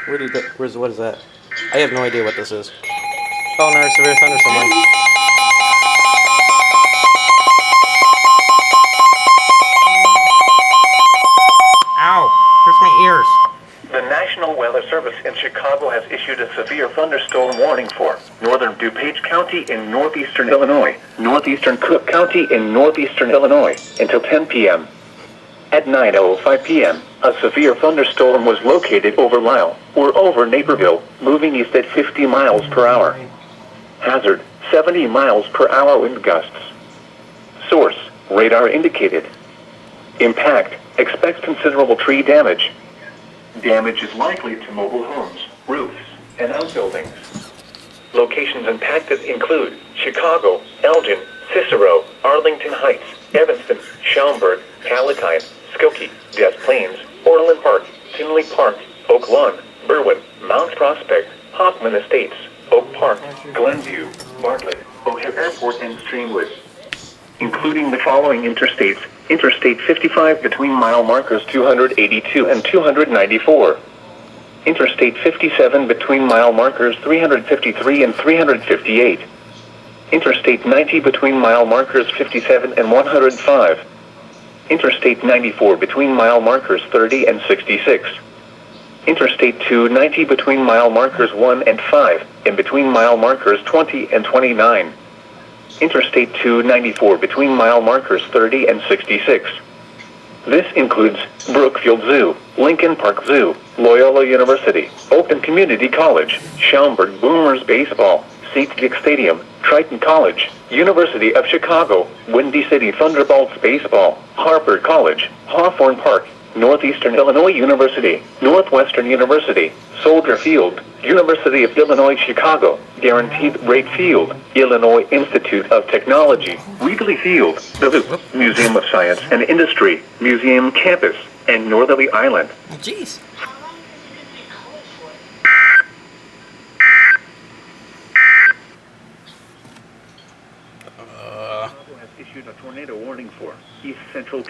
Where do you go? What is that? I have no idea what this is. Oh, no, severe thunderstorm warning. Ow! Hurts my ears. The National Weather Service in Chicago has issued a severe thunderstorm warning for northern DuPage County in northeastern Illinois, northeastern Cook County in northeastern Illinois, until 10 p.m. At 9:05 p.m., a severe thunderstorm was located over Lisle, or over Naperville, moving east at 50 miles per hour. Hazard, 70 miles per hour wind gusts. Source, radar indicated. Impact, expect considerable tree damage. Damage is likely to mobile homes, roofs, and outbuildings. Locations impacted include Chicago, Elgin, Cicero, Arlington Heights, Evanston, Schaumburg, Palatine, Skokie, Des Plaines, Orland Park, Tinley Park, Oak Lawn, Berwyn, Mount Prospect, Hoffman Estates, Oak Park, Glenview, Bartlett, O'Hare Airport, and Streamwood. Including the following interstates: Interstate 55 between mile markers 282 and 294. Interstate 57 between mile markers 353 and 358. Interstate 90 between mile markers 57 and 105. Interstate 94 between mile markers 30 and 66. Interstate 290 between mile markers 1 and 5, and between mile markers 20 and 29. Interstate 294 between mile markers 30 and 66. This includes Brookfield Zoo, Lincoln Park Zoo, Loyola University, Oakland Community College, Schaumburg Boomers Baseball, SeatGeek Stadium, Triton College, University of Chicago, Windy City Thunderbolts Baseball, Harper College, Hawthorne Park, Northeastern Illinois University, Northwestern University, Soldier Field, University of Illinois Chicago, Guaranteed Rate Field, Illinois Institute of Technology, Wrigley Field, the Loop, Museum of Science and Industry, Museum Campus, and Northerly Island. Jeez. Chicago has issued a tornado warning for East Central